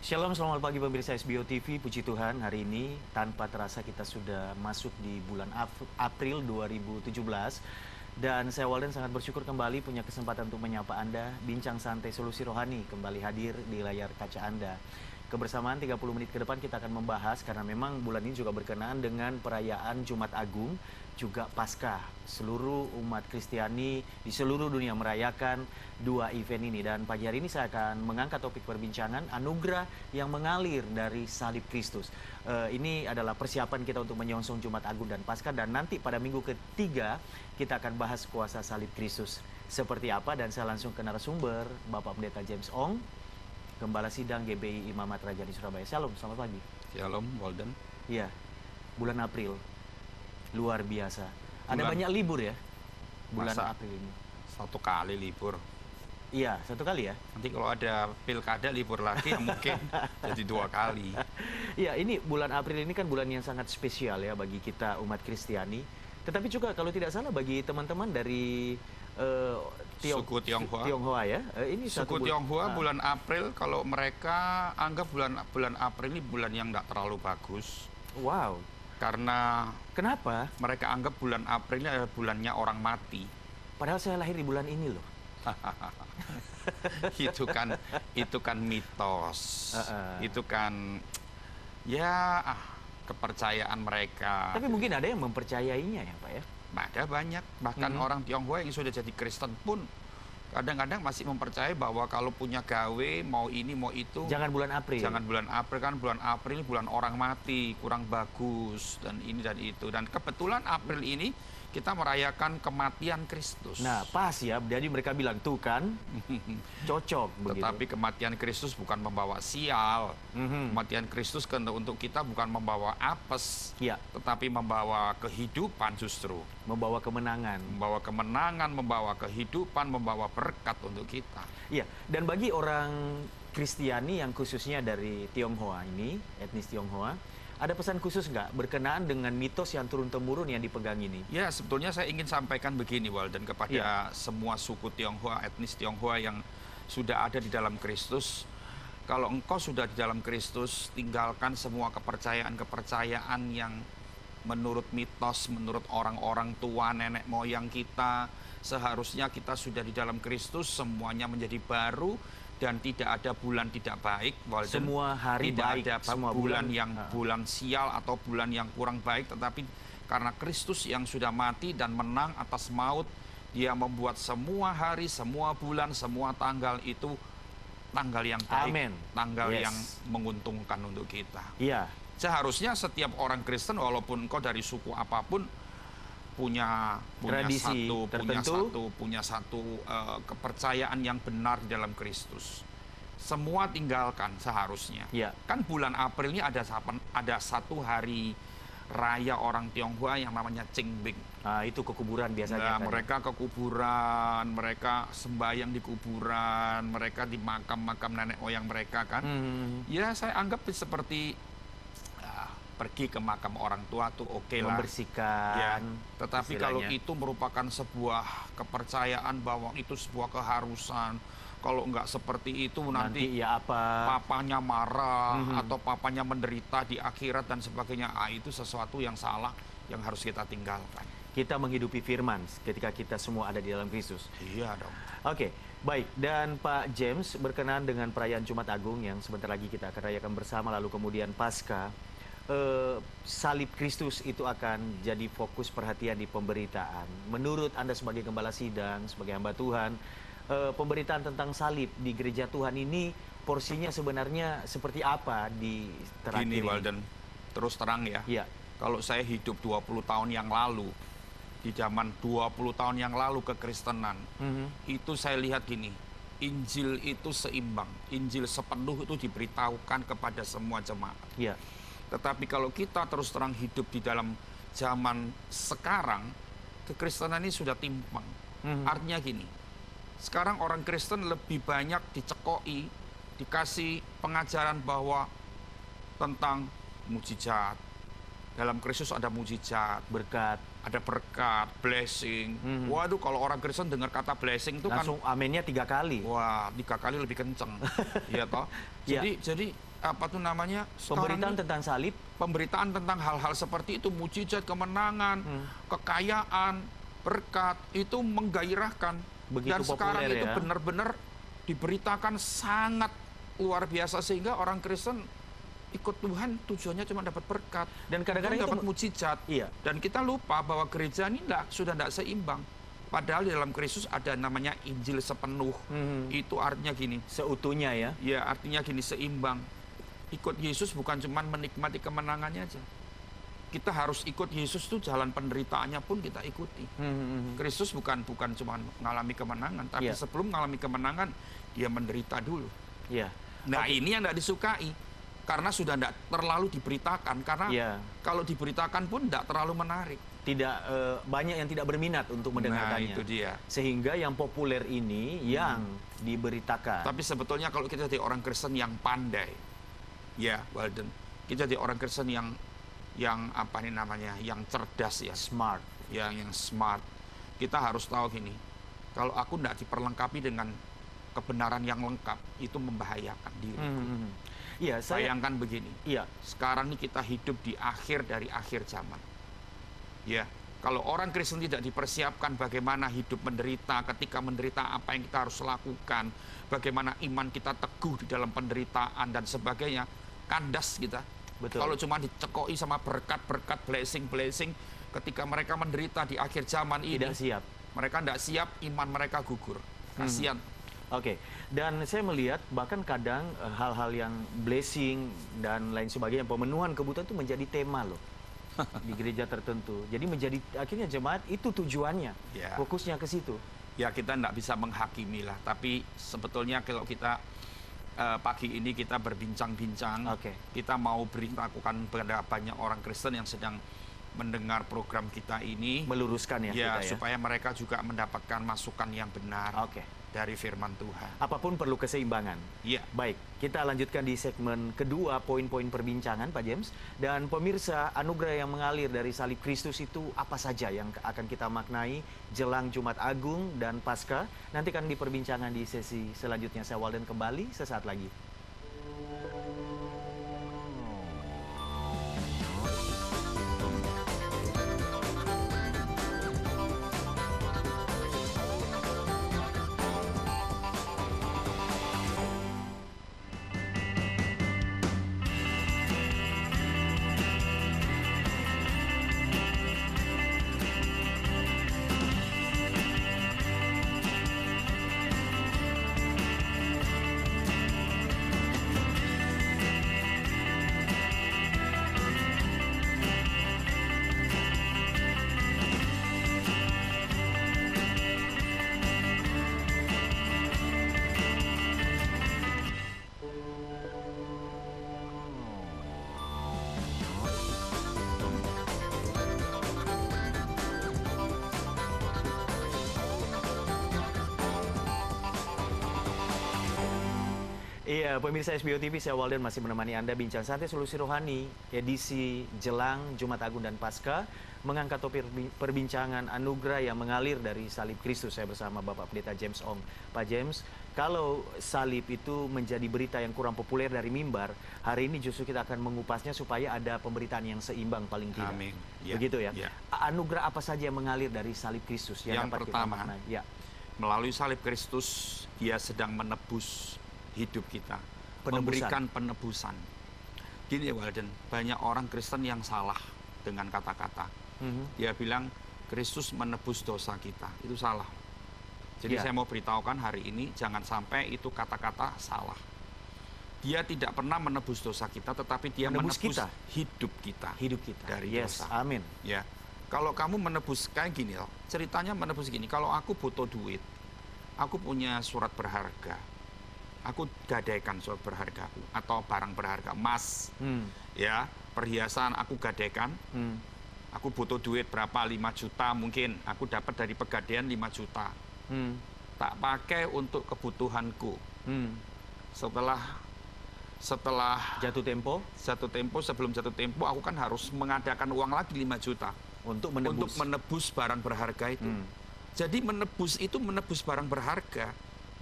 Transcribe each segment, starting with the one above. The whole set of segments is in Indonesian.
Shalom, selamat pagi pemirsa SBO TV. Puji Tuhan, hari ini tanpa terasa kita sudah masuk di bulan April 2017. Dan saya Walden sangat bersyukur kembali punya kesempatan untuk menyapa Anda. Bincang santai solusi rohani kembali hadir di layar kaca Anda. Kebersamaan 30 menit ke depan kita akan membahas karena memang bulan ini juga berkenaan dengan perayaan Jumat Agung, juga Paskah. Seluruh umat Kristiani di seluruh dunia merayakan dua event ini. Dan pagi hari ini saya akan mengangkat topik perbincangan anugerah yang mengalir dari salib Kristus. Ini adalah persiapan kita untuk menyongsong Jumat Agung dan Paskah. Dan nanti pada minggu ketiga kita akan bahas kuasa salib Kristus seperti apa. Dan saya langsung ke narasumber, Bapak Pendeta James Ong, Gembala Sidang GBI Imamat Raja di Surabaya. Shalom, selamat pagi. Shalom, Walden. Iya, bulan April luar biasa. Ada banyak libur ya bulan April ini. Satu kali libur. Iya, satu kali ya. Nanti kalau ada pilkada libur lagi ya mungkin jadi 2 kali. Iya, ini bulan April ini kan bulan yang sangat spesial ya bagi kita umat Kristiani. Tetapi juga kalau tidak salah bagi teman-teman dari suku Tionghoa ya. Ini suku Tionghoa bulan April, kalau mereka anggap bulan April ini bulan yang tidak terlalu bagus. Wow. Karena kenapa? Mereka anggap bulan April ini adalah bulannya orang mati. Padahal saya lahir di bulan ini loh. itu kan mitos. Itu kan ya kepercayaan mereka. Tapi mungkin ada yang mempercayainya ya, Pak ya. Ada banyak, bahkan orang Tionghoa yang sudah jadi Kristen pun kadang-kadang masih mempercayai bahwa kalau punya gawe, mau ini, mau itu, jangan bulan April. Jangan bulan April, kan bulan April ini bulan orang mati, kurang bagus, dan ini dan itu. Dan kebetulan April ini kita merayakan kematian Kristus. Nah, pas ya, jadi mereka bilang, tuh kan, cocok begitu. Tetapi kematian Kristus bukan membawa sial. Kematian Kristus untuk kita bukan membawa apes, ya, tetapi membawa kehidupan justru. Membawa kemenangan. Membawa kemenangan, membawa kehidupan, membawa berkat untuk kita. Iya, dan bagi orang Kristiani yang khususnya dari Tionghoa ini, etnis Tionghoa, ada pesan khusus nggak berkenaan dengan mitos yang turun-temurun yang dipegang ini? Ya, sebetulnya saya ingin sampaikan begini, Walden, kepada semua suku Tionghoa, etnis Tionghoa yang sudah ada di dalam Kristus. Kalau engkau sudah di dalam Kristus, tinggalkan semua kepercayaan-kepercayaan yang menurut mitos, menurut orang-orang tua, nenek moyang kita. Seharusnya kita sudah di dalam Kristus, semuanya menjadi baru. Dan tidak ada bulan tidak baik, Walden. Semua hari tidak baik, ada semua bulan yang bulan sial atau bulan yang kurang baik, tetapi karena Kristus yang sudah mati dan menang atas maut, Dia membuat semua hari, semua bulan, semua tanggal itu tanggal yang baik. Amen. Tanggal yang menguntungkan untuk kita. Iya. Seharusnya setiap orang Kristen, walaupun engkau dari suku apapun, punya satu kepercayaan yang benar di dalam Kristus. Semua tinggalkan seharusnya. Ya. Kan bulan April ini ada satu hari raya orang Tionghoa yang namanya Qingming. Nah, itu kekuburan biasanya. Nah, mereka ke kuburan, mereka sembahyang di kuburan, mereka di makam-makam nenek moyang mereka kan. Ya, saya anggap seperti pergi ke makam orang tua tuh oke lah. Membersihkan. Ya, tetapi kalau itu merupakan sebuah kepercayaan bahwa itu sebuah keharusan. Kalau nggak seperti itu nanti ya apa? papanya marah atau papanya menderita di akhirat dan sebagainya. Itu sesuatu yang salah yang harus kita tinggalkan. Kita menghidupi firman ketika kita semua ada di dalam Kristus. Iya dong. Oke, baik. Dan Pak James, berkenaan dengan perayaan Jumat Agung yang sebentar lagi kita akan rayakan bersama, lalu kemudian Paskah. Salib Kristus itu akan jadi fokus perhatian di pemberitaan. Menurut Anda sebagai Gembala Sidang, sebagai hamba Tuhan, pemberitaan tentang salib di gereja Tuhan ini porsinya sebenarnya seperti apa di terakhir ini? Walden, terus terang ya. Kalau saya hidup 20 tahun yang lalu, di zaman 20 tahun yang lalu kekristenan, itu saya lihat gini, Injil itu seimbang, Injil sepenuh itu diberitahukan kepada semua jemaat. Tetapi kalau kita terus terang hidup di dalam zaman sekarang, kekristenan ini sudah timpang. Artinya gini, sekarang orang Kristen lebih banyak dicekoi, dikasih pengajaran bahwa tentang mujizat. Dalam Kristus ada mujizat, berkat, ada berkat, blessing. Waduh, kalau orang Kristen dengar kata blessing itu langsung kan aminnya 3 kali. Wah, 3 kali lebih kenceng. Iya toh? Jadi apa tuh namanya? Pemberitaan tentang salib. Pemberitaan tentang hal-hal seperti itu, mujizat, kemenangan, kekayaan, berkat, itu menggairahkan. Begitu dan sekarang populer, itu ya? benar-benar diberitakan sangat luar biasa, sehingga orang Kristen ikut Tuhan tujuannya cuma dapat berkat dan kadang-kadang dapat mujizat. Iya. Dan kita lupa bahwa gereja ini sudah tidak seimbang. Padahal di dalam Kristus ada namanya Injil sepenuh. Itu artinya gini. Seutuhnya ya? Ya, artinya gini, seimbang. Ikut Yesus bukan cuma menikmati kemenangannya aja. Kita harus ikut Yesus tuh, jalan penderitaannya pun kita ikuti. Kristus bukan cuma mengalami kemenangan, tapi sebelum mengalami kemenangan dia menderita dulu. Iya. Nah, ini yang tidak disukai karena sudah tidak terlalu diberitakan. Karena kalau diberitakan pun tidak terlalu menarik. Tidak banyak yang tidak berminat untuk mendengarkannya. Nah, itu dia. Sehingga yang populer ini yang diberitakan. Tapi sebetulnya kalau kita jadi orang Kristen yang pandai, ya, Walden, kita jadi orang Kristen yang apa nih namanya, yang cerdas ya, smart, yang smart. Kita harus tahu gini, kalau aku tidak diperlengkapi dengan kebenaran yang lengkap, itu membahayakan diriku. Iya, bayangkan begini. Iya. Sekarang ini kita hidup di akhir dari akhir zaman. Ya, kalau orang Kristen tidak dipersiapkan bagaimana hidup menderita, ketika menderita apa yang kita harus lakukan, bagaimana iman kita teguh di dalam penderitaan dan sebagainya, kandas kita. Betul. Kalau cuma dicekoi sama berkat-berkat, blessing-blessing, ketika mereka menderita di akhir zaman ini, tidak siap. Mereka tidak siap, iman mereka gugur. Kasihan. Oke, dan saya melihat bahkan kadang hal-hal yang blessing dan lain sebagainya, pemenuhan kebutuhan itu menjadi tema loh di gereja tertentu. Jadi menjadi akhirnya jemaat itu tujuannya, fokusnya ke situ. Ya, kita tidak bisa menghakimi lah, tapi sebetulnya kalau kita pagi ini kita berbincang-bincang, kita mau beritahukan kepada banyak orang Kristen yang sedang mendengar program kita ini, meluruskan ya, kita, supaya mereka juga mendapatkan masukan yang benar dari firman Tuhan. Apapun perlu keseimbangan. Iya. Baik, kita lanjutkan di segmen kedua, poin-poin perbincangan, Pak James. Dan pemirsa, anugerah yang mengalir dari salib Kristus itu apa saja yang akan kita maknai jelang Jumat Agung dan Paskah? Nantikan di perbincangan di sesi selanjutnya. Saya Walden kembali sesaat lagi. Iya, pemirsa SBO TV, saya Walden masih menemani Anda bincang santai solusi rohani edisi jelang Jumat Agung dan Paskah, mengangkat topik perbincangan anugerah yang mengalir dari salib Kristus. Saya bersama Bapak Pendeta James Ong. Pak James, kalau salib itu menjadi berita yang kurang populer dari mimbar, hari ini justru kita akan mengupasnya supaya ada pemberitaan yang seimbang paling tidak. Amin. Begitu ya? Anugerah apa saja yang mengalir dari salib Kristus yang dapat pertama, kita maknai? Melalui salib Kristus, Dia sedang menebus hidup kita, memberikan penebusan. Gini ya Walden, banyak orang Kristen yang salah dengan kata-kata. Dia bilang Kristus menebus dosa kita, itu salah. Jadi saya mau beritahukan hari ini, jangan sampai itu kata-kata salah. Dia tidak pernah menebus dosa kita, tetapi dia menebus kita. hidup kita dari dosa. Amin. Ya, kalau kamu menebus kayak gini loh, ceritanya menebus gini. Kalau aku butuh duit, aku punya surat berharga, aku gadaikan surat berharga atau barang berharga, emas, ya, perhiasan aku gadaikan. Aku butuh duit berapa, 5 juta mungkin, aku dapat dari pegadaian 5 juta. Tak pakai untuk kebutuhanku. Setelah jatuh tempo, sebelum jatuh tempo, aku kan harus mengadakan uang lagi 5 juta untuk menebus barang berharga itu. Jadi menebus itu menebus barang berharga.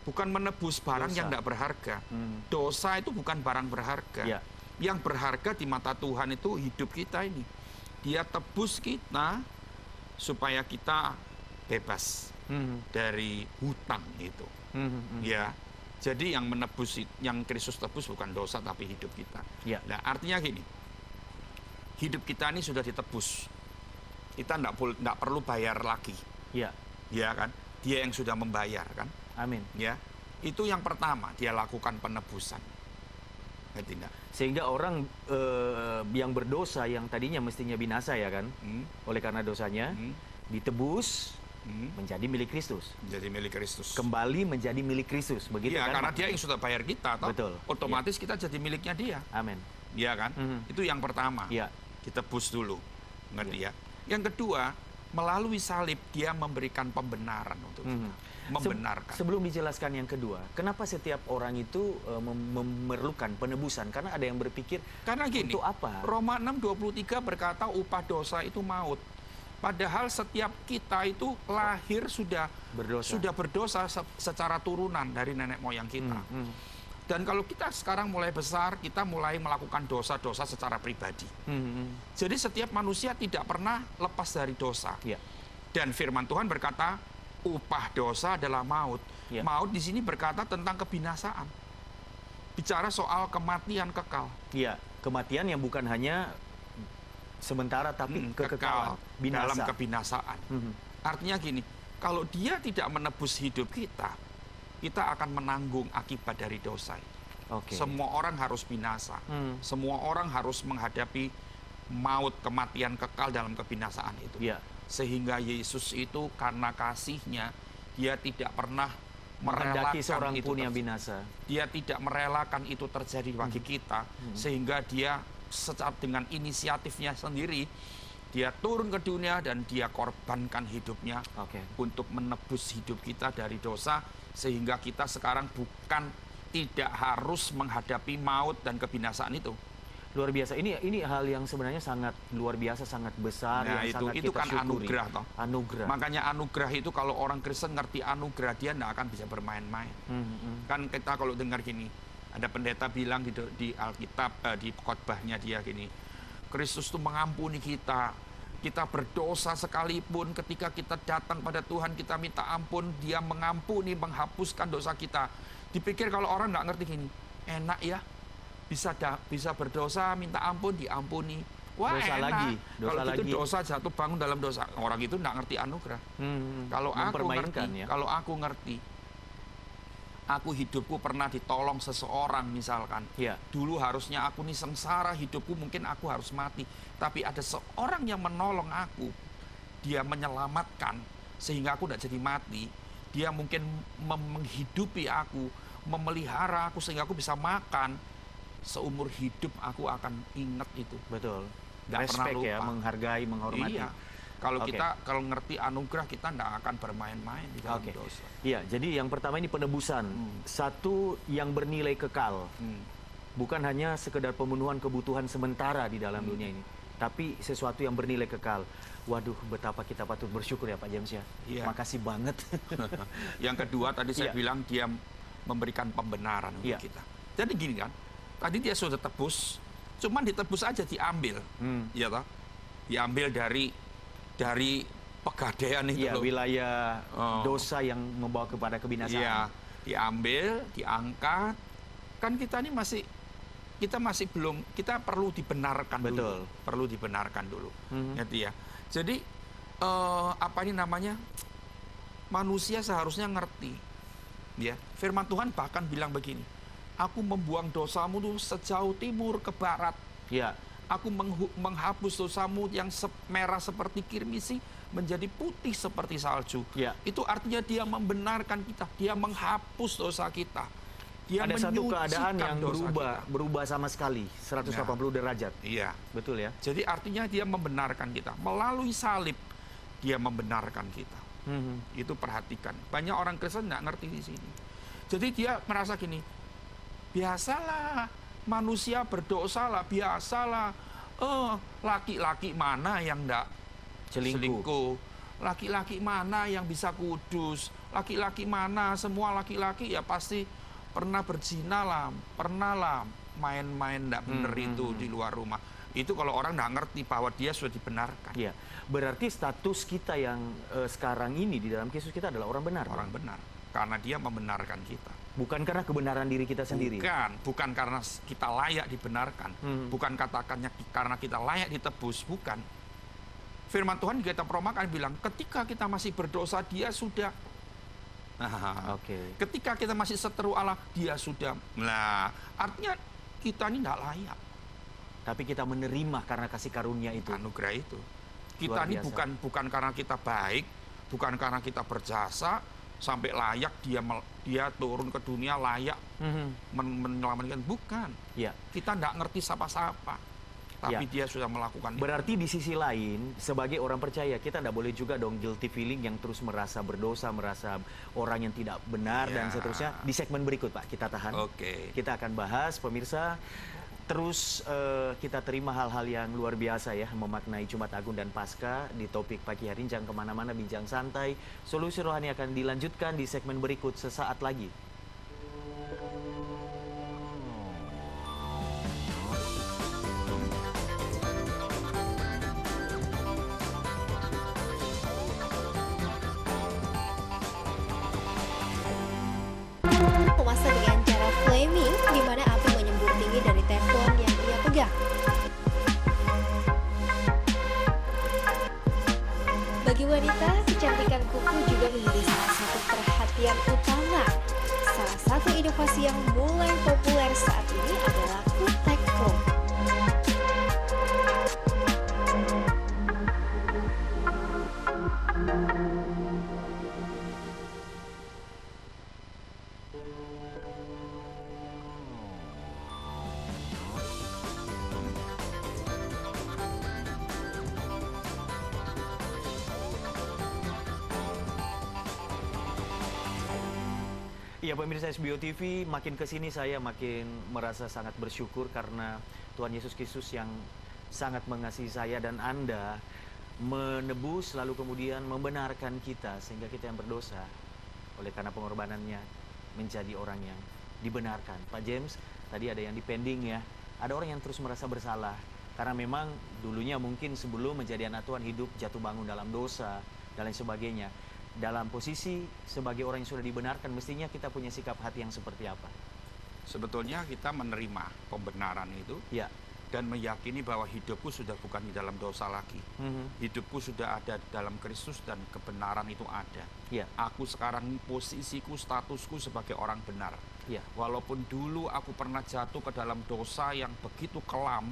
bukan menebus barang Dosa. yang tidak berharga. Dosa itu bukan barang berharga. Ya. Yang berharga di mata Tuhan itu hidup kita ini. Dia tebus kita supaya kita bebas dari hutang itu. Ya. Jadi yang menebus, yang Kristus tebus bukan dosa tapi hidup kita. Ya. Nah, artinya gini, hidup kita ini sudah ditebus. Kita tidak perlu bayar lagi. Ya. Ya kan? Dia yang sudah membayar kan? Amin. Ya. Itu yang pertama, dia lakukan penebusan. Tidak. Sehingga orang yang berdosa yang tadinya mestinya binasa ya kan, oleh karena dosanya ditebus menjadi milik Kristus. Menjadi milik Kristus. Kembali menjadi milik Kristus, begitu ya, kan? karena dia yang sudah bayar kita, toh. Betul. Otomatis kita jadi miliknya dia. Amin. Iya kan? Itu yang pertama. Ya. Ditebus dulu, ngerti ya? Yang kedua, melalui salib dia memberikan pembenaran untuk kita. Membenarkan. Sebelum dijelaskan yang kedua, kenapa setiap orang itu memerlukan penebusan? Karena ada yang berpikir, karena gini, untuk apa? Roma 6:23 berkata upah dosa itu maut. Padahal setiap kita itu lahir sudah berdosa secara turunan dari nenek moyang kita. Dan kalau kita sekarang mulai besar, kita mulai melakukan dosa-dosa secara pribadi. Jadi setiap manusia tidak pernah lepas dari dosa. Ya. Dan firman Tuhan berkata, upah dosa adalah maut. Ya. Maut di sini berkata tentang kebinasaan. Bicara soal kematian kekal. Iya, kematian yang bukan hanya sementara tapi kekal, binasa. Dalam kebinasaan. Artinya gini, kalau dia tidak menebus hidup kita, kita akan menanggung akibat dari dosa. Okay. Semua orang harus binasa. Semua orang harus menghadapi maut, kematian kekal dalam kebinasaan itu. Yeah. Sehingga Yesus itu karena kasihnya, dia tidak pernah merelakan seorang itu pun yang binasa. Dia tidak merelakan itu terjadi bagi kita, sehingga dia secara dengan inisiatifnya sendiri, dia turun ke dunia dan dia korbankan hidupnya untuk menebus hidup kita dari dosa, sehingga kita sekarang bukan tidak harus menghadapi maut dan kebinasaan itu. Luar biasa. Ini hal yang sebenarnya sangat luar biasa, sangat besar, nah, yang sangat itu kita kan syukuri. Anugerah toh. Anugerah. Makanya anugerah itu kalau orang Kristen ngerti anugerah, dia tidak akan bisa bermain-main. Kan kita kalau dengar gini, ada pendeta bilang di Alkitab, di khotbahnya dia gini, Kristus itu mengampuni kita. Kita berdosa sekalipun, ketika kita datang pada Tuhan, kita minta ampun, dia mengampuni, menghapuskan dosa kita. Dipikir kalau orang nggak ngerti gini, enak ya, bisa berdosa, minta ampun, diampuni. Wah, dosa enak. lagi, kalau gitu dosa jatuh bangun dalam dosa. Orang itu nggak ngerti anugerah. Kalau aku ngerti, ya? Kalau aku ngerti, aku hidupku pernah ditolong seseorang misalkan. Ya. Dulu harusnya aku nih sengsara hidupku, mungkin aku harus mati. Tapi ada seorang yang menolong aku. Dia menyelamatkan sehingga aku tidak jadi mati. Dia mungkin menghidupi aku, memelihara aku sehingga aku bisa makan. Seumur hidup aku akan ingat itu. Betul. Nggak pernah Respect lupa. ya, menghargai, menghormati. Iya. Kalau ngerti anugerah, kita tidak akan bermain-main di dalam dosa. Iya, jadi yang pertama ini penebusan. Satu yang bernilai kekal. Bukan hanya sekedar pemenuhan kebutuhan sementara di dalam dunia ini, tapi sesuatu yang bernilai kekal. Waduh, betapa kita patut bersyukur ya Pak James ya. Iya. Makasih banget. Yang kedua tadi saya bilang dia memberikan pembenaran untuk kita. Jadi gini kan, tadi dia sudah tebus, cuman ditebus aja diambil, ya toh, diambil dari pegadaian itu, wilayah dosa yang membawa kepada kebinasaan. Iya, diambil, diangkat. Kan kita ini masih belum, kita perlu dibenarkan. Betul. Dulu. Perlu dibenarkan dulu. Ya. Jadi manusia seharusnya ngerti. Ya, firman Tuhan bahkan bilang begini, aku membuang dosamu tuh sejauh timur ke barat. Ya. Aku menghapus dosamu yang merah seperti kirmisi menjadi putih seperti salju. Ya. Itu artinya dia membenarkan kita, dia menghapus dosa kita. Dia ada satu keadaan yang kita. berubah sama sekali, 180 derajat. Iya. Betul ya? Jadi artinya dia membenarkan kita. Melalui salib, dia membenarkan kita. Itu perhatikan. Banyak orang Kristen nggak ngerti di sini. Jadi dia merasa gini, biasalah, manusia berdosa lah, biasalah. Laki-laki mana yang nggak selingkuh? Laki-laki mana yang bisa kudus? laki-laki mana, semua laki-laki ya pasti pernah berzina lah, pernah lah main-main nggak bener itu di luar rumah. Itu kalau orang nggak ngerti bahwa dia sudah dibenarkan. Ya, berarti status kita yang sekarang ini di dalam Kristus kita adalah orang benar. Orang benar, karena dia membenarkan kita. Bukan karena kebenaran diri kita sendiri. Bukan karena kita layak dibenarkan. Bukan katakannya karena kita layak ditebus, bukan. Firman Tuhan di kitab Roma kan bilang, ketika kita masih berdosa, dia sudah. Ketika kita masih seteru Allah, dia sudah. Nah, artinya kita ini tidak layak. Tapi kita menerima karena kasih karunia itu. Anugerah itu. Kita ini bukan karena kita baik, bukan karena kita berjasa, sampai layak dia turun ke dunia layak menyelamatkan. Bukan. Ya. Kita tidak ngerti siapa-siapa. Tapi dia sudah melakukan itu. Berarti di sisi lain, sebagai orang percaya, kita tidak boleh juga dong guilty feeling yang terus merasa berdosa, merasa orang yang tidak benar, dan seterusnya. Di segmen berikut, Pak, kita tahan. Kita akan bahas, pemirsa. Terus kita terima hal-hal yang luar biasa ya, memaknai Jumat Agung dan Paskah di topik pagi hari ini. Jangan kemana-mana, bincang santai. Solusi Rohani akan dilanjutkan di segmen berikut sesaat lagi. Memasak dengan cara flaming, di mana api menyembur tinggi dari teflon yang ia pegang. Bagi wanita, kecantikan kuku juga menjadi salah satu perhatian utama. Salah satu inovasi yang mulai populer saat ini adalah kutek pro. Ya, pemirsa SBO TV, makin kesini saya makin merasa sangat bersyukur karena Tuhan Yesus Kristus yang sangat mengasihi saya dan Anda menebus lalu kemudian membenarkan kita sehingga kita yang berdosa oleh karena pengorbanannya menjadi orang yang dibenarkan. Pak James, tadi ada yang dipending ya, ada orang yang terus merasa bersalah karena memang dulunya mungkin sebelum menjadi anak Tuhan hidup jatuh bangun dalam dosa dan lain sebagainya. Dalam posisi sebagai orang yang sudah dibenarkan, mestinya kita punya sikap hati yang seperti apa? Sebetulnya kita menerima pembenaran itu dan meyakini bahwa hidupku sudah bukan di dalam dosa lagi. Hidupku sudah ada di dalam Kristus dan kebenaran itu ada. Aku sekarang posisiku, statusku sebagai orang benar. Walaupun dulu aku pernah jatuh ke dalam dosa yang begitu kelam,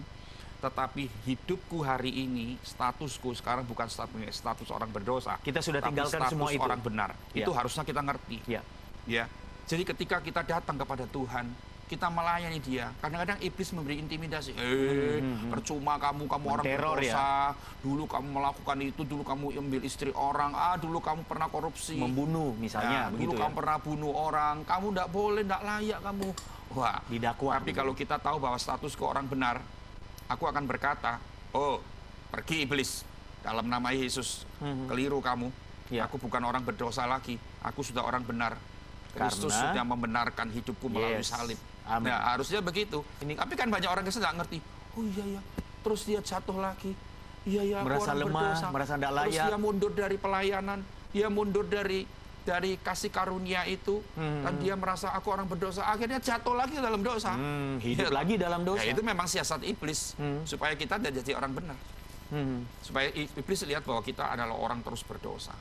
tetapi hidupku hari ini, statusku sekarang bukan status orang berdosa. Kita sudah tinggalkan semua itu. Status orang benar. Itu harusnya kita ngerti. Ya. Jadi ketika kita datang kepada Tuhan, kita melayani Dia. Kadang-kadang iblis memberi intimidasi. Percuma kamu orang berdosa. Dulu kamu melakukan itu, dulu kamu ambil istri orang. Dulu kamu pernah korupsi. Membunuh misalnya. Dulu kamu pernah bunuh orang. Kamu tidak boleh, tidak layak kamu. Wah. Didakwa. Tapi kalau kita tahu bahwa statusku orang benar, aku akan berkata, oh, pergi iblis dalam nama Yesus. Keliru kamu. Aku bukan orang berdosa lagi. Aku sudah orang benar. Kristus sudah membenarkan hidupku melalui salib. Amin. Nah, harusnya begitu. Tapi kan banyak orang Kristen nggak ngerti. Oh iya ya, terus dia jatuh lagi. Iya ya, merasa orang lemah, berdosa. merasa tidak layak. Terus dia mundur dari pelayanan. Dia mundur dari kasih karunia itu, dan dia merasa aku orang berdosa, akhirnya jatuh lagi dalam dosa, hidup lagi dalam dosa. Ya, itu memang siasat iblis supaya kita tidak jadi orang benar, supaya iblis lihat bahwa kita adalah orang terus berdosa.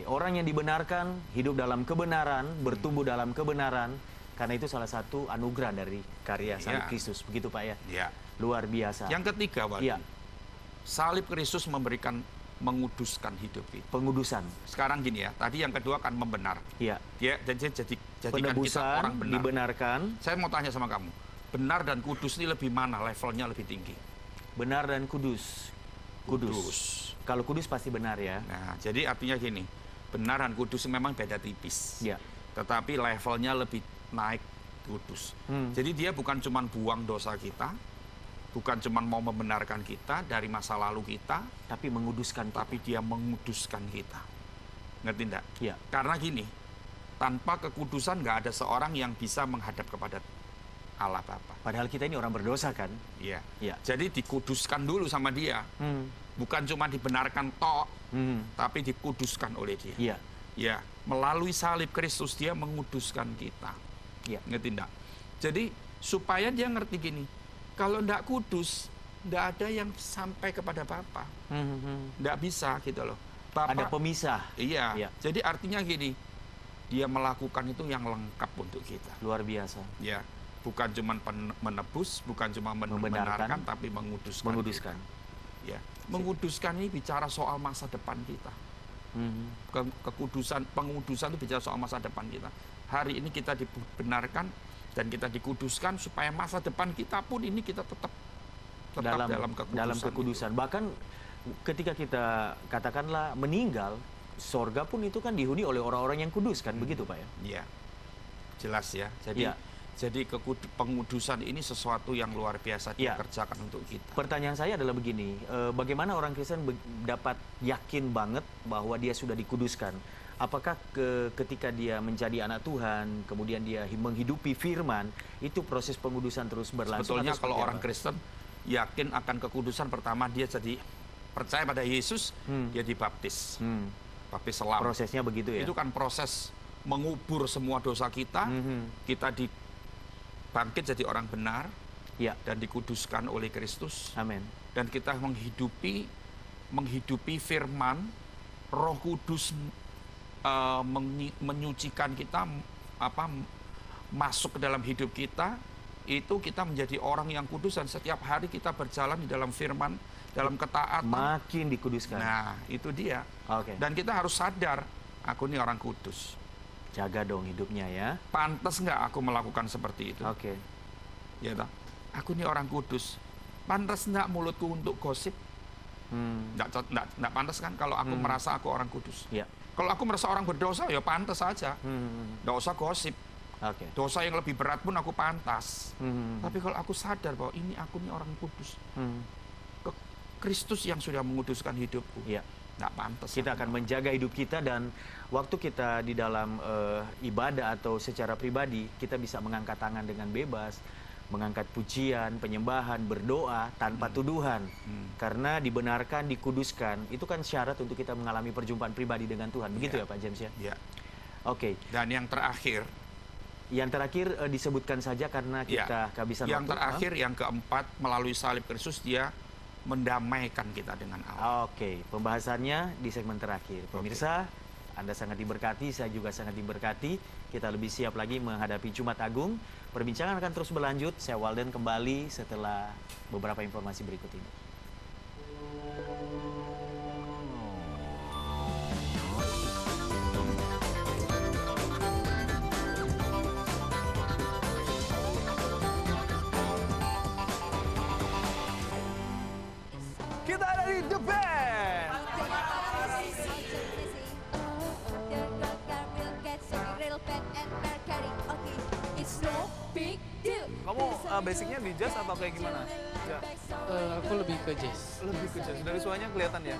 Orang yang dibenarkan hidup dalam kebenaran, bertumbuh dalam kebenaran, karena itu salah satu anugerah dari karya salib Kristus, begitu Pak ya? Luar biasa. Yang ketiga, Pak, salib Kristus menguduskan hidup itu. Pengudusan. Sekarang gini ya, tadi yang kedua kan membenar. Dia jadikan kita orang benar. Dibenarkan. Saya mau tanya sama kamu, benar dan kudus ini lebih mana levelnya lebih tinggi? Benar dan kudus. Kudus. Kalau kudus pasti benar ya. Nah, jadi artinya gini, benar dan kudus memang beda tipis. Tetapi levelnya lebih naik kudus. Jadi dia bukan cuma buang dosa kita, bukan cuma mau membenarkan kita dari masa lalu kita, tapi menguduskan kita. Tapi dia menguduskan kita. Ngerti enggak? Ya. Karena gini, Tanpa kekudusan nggak ada seorang yang bisa menghadap kepada Allah Bapa. Padahal kita ini orang berdosa kan? Iya. Iya. Jadi dikuduskan dulu sama Dia. Bukan cuma dibenarkan tok, tapi dikuduskan oleh Dia. Iya. Ya, melalui salib Kristus Dia menguduskan kita. Iya. Ngerti enggak? Jadi supaya dia ngerti gini, kalau enggak kudus, enggak ada yang sampai kepada Bapa. Enggak bisa gitu loh. Bapa, ada pemisah. Iya. Iya. Jadi artinya gini, dia melakukan itu yang lengkap untuk kita. Luar biasa. Ya, bukan cuma menebus, bukan cuma membenarkan, tapi menguduskan. Menguduskan. Ya, menguduskan ini bicara soal masa depan kita. Kekudusan, pengudusan itu bicara soal masa depan kita. Hari ini kita dibenarkan dan kita dikuduskan supaya masa depan kita pun ini kita tetap dalam kekudusan. Bahkan ketika kita katakanlah meninggal, sorga pun itu kan dihuni oleh orang-orang yang kudus kan, begitu Pak ya? Iya, jelas ya. Jadi pengudusan ini sesuatu yang luar biasa dikerjakan untuk kita. Pertanyaan saya adalah begini, bagaimana orang Kristen dapat yakin banget bahwa dia sudah dikuduskan? Apakah ketika dia menjadi anak Tuhan, kemudian dia menghidupi firman, itu proses pengudusan terus berlangsung? Sebetulnya kalau orang Kristen yakin akan kekudusan, pertama dia jadi percaya pada Yesus, dia dibaptis. Baptis selam. Prosesnya begitu ya? Itu kan proses mengubur semua dosa kita, kita bangkit jadi orang benar, dan dikuduskan oleh Kristus. Amin. Dan kita menghidupi firman, Roh Kudus menyucikan kita, masuk ke dalam hidup kita, itu kita menjadi orang yang kudus, dan setiap hari kita berjalan di dalam firman, dalam ketaatan. Makin dikuduskan. Nah, itu dia. Oke. Dan kita harus sadar, aku ini orang kudus. Jaga dong hidupnya ya. Pantas nggak aku melakukan seperti itu? Oke. Ya toh? Aku ini orang kudus. Pantas nggak mulutku untuk gosip? Nggak pantas kan kalau aku merasa aku orang kudus. Ya. Kalau aku merasa orang berdosa, ya pantas saja. Nggak usah gosip. Oke. Dosa yang lebih berat pun aku pantas. Tapi kalau aku sadar bahwa aku ini orang kudus. Kristus yang sudah menguduskan hidupku. Ya. Nggak pantas. Kita akan menjaga hidup kita, dan waktu kita di dalam ibadah atau secara pribadi, kita bisa mengangkat tangan dengan bebas, mengangkat pujian, penyembahan, berdoa tanpa tuduhan. Karena dibenarkan, dikuduskan, itu kan syarat untuk kita mengalami perjumpaan pribadi dengan Tuhan. Begitu ya Pak James ya? Ya. Oke. Dan yang terakhir. Yang terakhir disebutkan saja karena kita kehabisan waktu. Yang terakhir, yang keempat, melalui salib Kristus dia mendamaikan kita dengan Allah. Oke, pembahasannya di segmen terakhir. Pemirsa, Anda sangat diberkati, saya juga sangat diberkati. Kita lebih siap lagi menghadapi Jumat Agung. Perbincangan akan terus berlanjut. Saya Walden kembali setelah beberapa informasi berikut ini. Kita ada di The Band. Kamu basicnya di jazz atau kayak gimana? Ja. Aku lebih ke jazz. Lebih ke jazz. Dari suaranya kelihatan ya.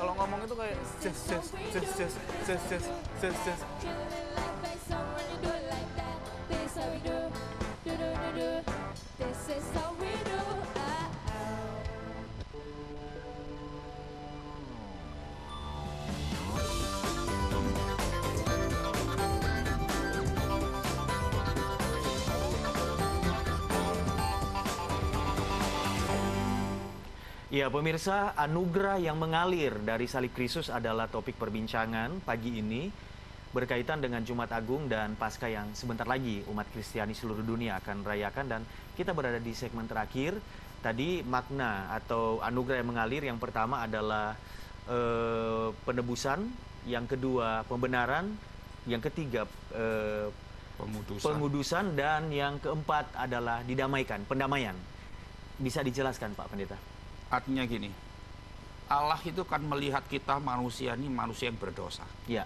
Kalau ngomong itu kayak jazz, jazz, jazz, jazz, jazz, jazz, jazz, jazz. Ya pemirsa, anugerah yang mengalir dari salib Kristus adalah topik perbincangan pagi ini, berkaitan dengan Jumat Agung dan Paskah yang sebentar lagi umat Kristiani seluruh dunia akan merayakan, dan kita berada di segmen terakhir. Tadi makna atau anugerah yang mengalir, yang pertama adalah penebusan, yang kedua pembenaran, yang ketiga pengudusan, dan yang keempat adalah didamaikan, pendamaian. Bisa dijelaskan Pak Pendeta? Artinya gini, Allah itu kan melihat kita manusia ini manusia yang berdosa. Ya.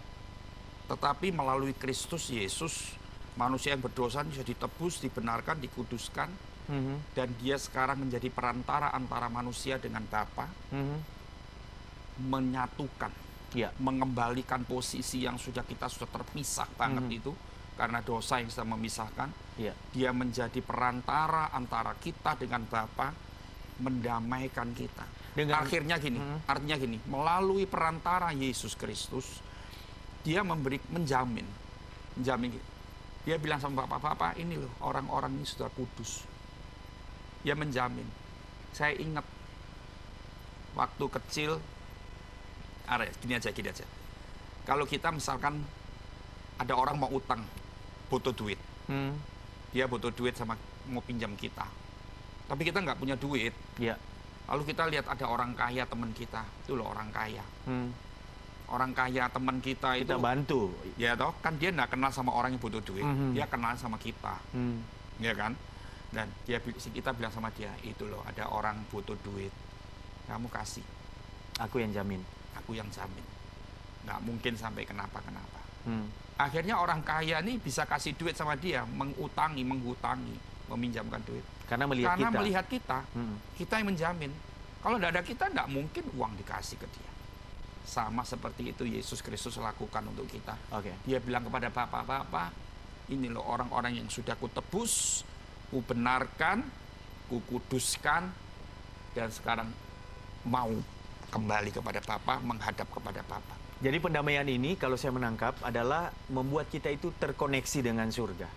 Tetapi melalui Kristus Yesus, manusia yang berdosa bisa ditebus, dibenarkan, dikuduskan, dan dia sekarang menjadi perantara antara manusia dengan Bapa, menyatukan. mengembalikan posisi yang sudah terpisah banget itu karena dosa yang sudah memisahkan. Dia menjadi perantara antara kita dengan Bapa, mendamaikan kita. Artinya gini, melalui perantara Yesus Kristus, dia menjamin. Dia bilang sama Bapak, ini loh orang-orang ini sudah kudus. Dia menjamin. Saya ingat waktu kecil, gini aja. Kalau kita misalkan ada orang mau utang, butuh duit. Dia butuh duit sama mau pinjam kita. Tapi kita nggak punya duit. Lalu kita lihat ada orang kaya teman kita, itu loh orang kaya. Orang kaya teman kita itu bantu. Ya toh, kan dia nggak kenal sama orang yang butuh duit. Dia kenal sama kita. Ya kan? Dan kita bilang sama dia, itu loh ada orang butuh duit. Kamu kasih. Aku yang jamin. Aku yang jamin. Nggak mungkin sampai kenapa-kenapa. Akhirnya orang kaya nih bisa kasih duit sama dia, menghutangi, meminjamkan duit. Karena melihat kita, kita yang menjamin. Kalau tidak ada kita, tidak mungkin uang dikasih ke dia. Sama seperti itu Yesus Kristus lakukan untuk kita. Dia bilang kepada Bapak, ini loh orang-orang yang sudah kutebus, kubenarkan, kukuduskan, dan sekarang mau kembali kepada Bapa, menghadap kepada Bapa. Jadi pendamaian ini kalau saya menangkap adalah membuat kita itu terkoneksi dengan surga,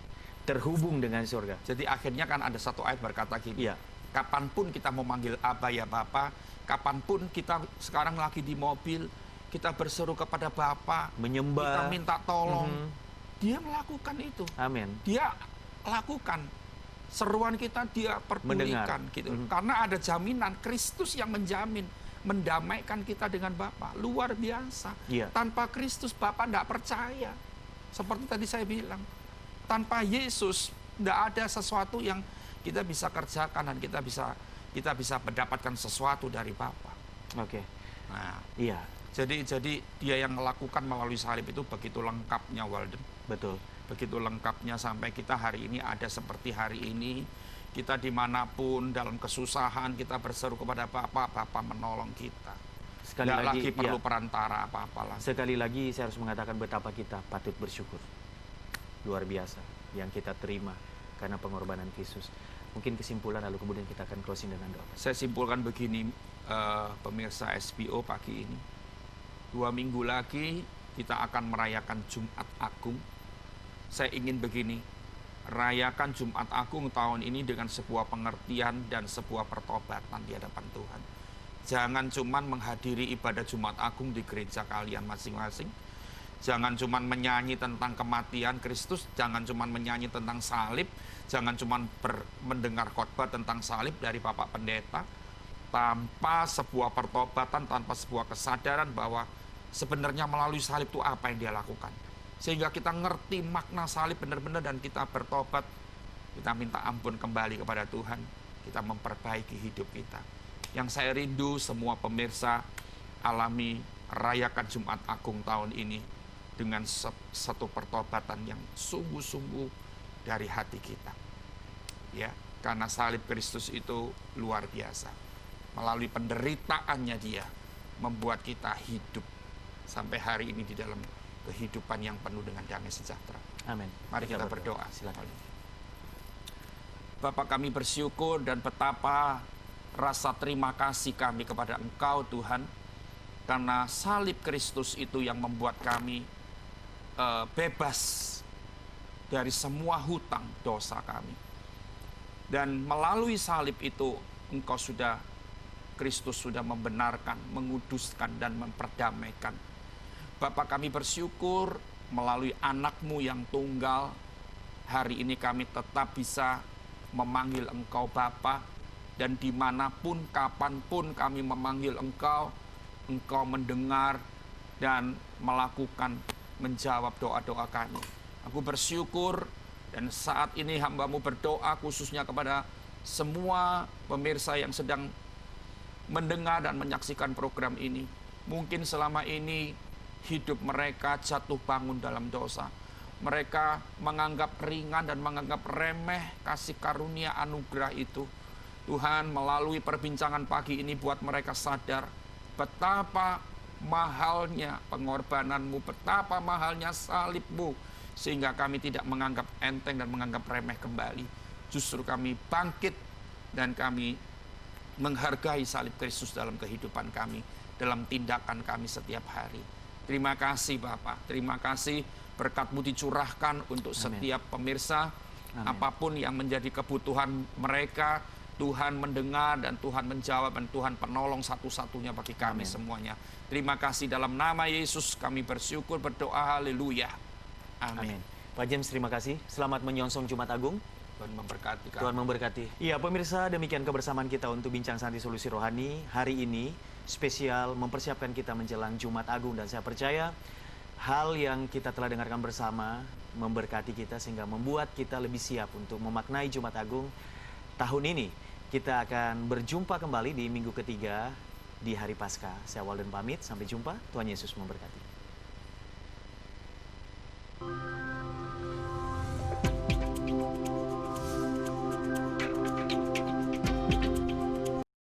terhubung dengan surga. Jadi akhirnya kan ada satu ayat berkata gini, kapanpun kita memanggil Aba ya Bapa, kapanpun kita sekarang lagi di mobil, kita berseru kepada Bapa, menyembah, kita minta tolong, dia melakukan itu. Amin. Dia lakukan seruan kita, dia perdulikan gitu. Karena ada jaminan, Kristus yang menjamin, mendamaikan kita dengan Bapa. Luar biasa. Tanpa Kristus Bapa tidak percaya. Seperti tadi saya bilang, tanpa Yesus tidak ada sesuatu yang kita bisa kerjakan dan kita bisa mendapatkan sesuatu dari Bapa. Nah, jadi dia yang melakukan melalui salib itu begitu lengkapnya, Walden. Betul. Begitu lengkapnya sampai kita hari ini ada seperti hari ini. Kita dimanapun dalam kesusahan kita berseru kepada Bapa, Bapa menolong kita. Sekali lagi perlu perantara apa-apa lagi. Sekali lagi saya harus mengatakan betapa kita patut bersyukur. Luar biasa yang kita terima karena pengorbanan Yesus. Mungkin kesimpulan lalu kemudian kita akan closing dengan doa. Saya simpulkan begini, pemirsa SBO pagi ini. 2 minggu lagi kita akan merayakan Jumat Agung. Saya ingin begini, rayakan Jumat Agung tahun ini dengan sebuah pengertian dan sebuah pertobatan di hadapan Tuhan. Jangan cuman menghadiri ibadah Jumat Agung di gereja kalian masing-masing. Jangan cuman menyanyi tentang kematian Kristus, jangan cuman menyanyi tentang salib, jangan cuman mendengar khotbah tentang salib dari Bapak Pendeta, tanpa sebuah pertobatan, tanpa sebuah kesadaran bahwa sebenarnya melalui salib itu apa yang dia lakukan. Sehingga kita ngerti makna salib benar-benar dan kita bertobat. Kita minta ampun kembali kepada Tuhan. Kita memperbaiki hidup kita. Yang saya rindu semua pemirsa alami rayakan Jumat Agung tahun ini dengan satu pertobatan yang sungguh-sungguh dari hati kita. Ya, karena salib Kristus itu luar biasa. Melalui penderitaannya dia membuat kita hidup sampai hari ini di dalam kehidupan yang penuh dengan damai sejahtera. Amin. Mari kita berdoa. Silakan. Bapak, kami bersyukur dan betapa rasa terima kasih kami kepada Engkau Tuhan, karena salib Kristus itu yang membuat kami bebas dari semua hutang dosa kami. Dan melalui salib itu Kristus sudah membenarkan, menguduskan dan memperdamaikan. Bapak, kami bersyukur melalui anak-Mu yang tunggal, hari ini kami tetap bisa memanggil Engkau Bapa, dan dimanapun, kapanpun kami memanggil Engkau, Engkau mendengar dan menjawab doa-doa kami. Aku bersyukur, dan saat ini hamba-Mu berdoa khususnya kepada semua pemirsa yang sedang mendengar dan menyaksikan program ini. Mungkin selama ini hidup mereka jatuh bangun dalam dosa. Mereka menganggap ringan dan menganggap remeh kasih karunia anugerah itu. Tuhan, melalui perbincangan pagi ini buat mereka sadar betapa mahalnya pengorbananmu, betapa mahalnya salibmu, sehingga kami tidak menganggap enteng dan menganggap remeh kembali. Justru kami bangkit dan kami menghargai salib Kristus dalam kehidupan kami, dalam tindakan kami setiap hari. Terima kasih Bapak, terima kasih berkat-Mu dicurahkan untuk setiap pemirsa. Amin. Apapun yang menjadi kebutuhan mereka, Tuhan mendengar dan Tuhan menjawab, dan Tuhan penolong satu-satunya bagi kami semuanya. Terima kasih, dalam nama Yesus kami bersyukur, berdoa, haleluya. Amin. Pak James, terima kasih. Selamat menyongsong Jumat Agung. Tuhan memberkati kami. Tuhan memberkati. Iya pemirsa, demikian kebersamaan kita untuk Bincang Santai Solusi Rohani. Hari ini spesial mempersiapkan kita menjelang Jumat Agung. Dan saya percaya hal yang kita telah dengarkan bersama memberkati kita sehingga membuat kita lebih siap untuk memaknai Jumat Agung tahun ini. Kita akan berjumpa kembali di minggu ketiga di hari Paskah. Saya Walden pamit, sampai jumpa. Tuhan Yesus memberkati.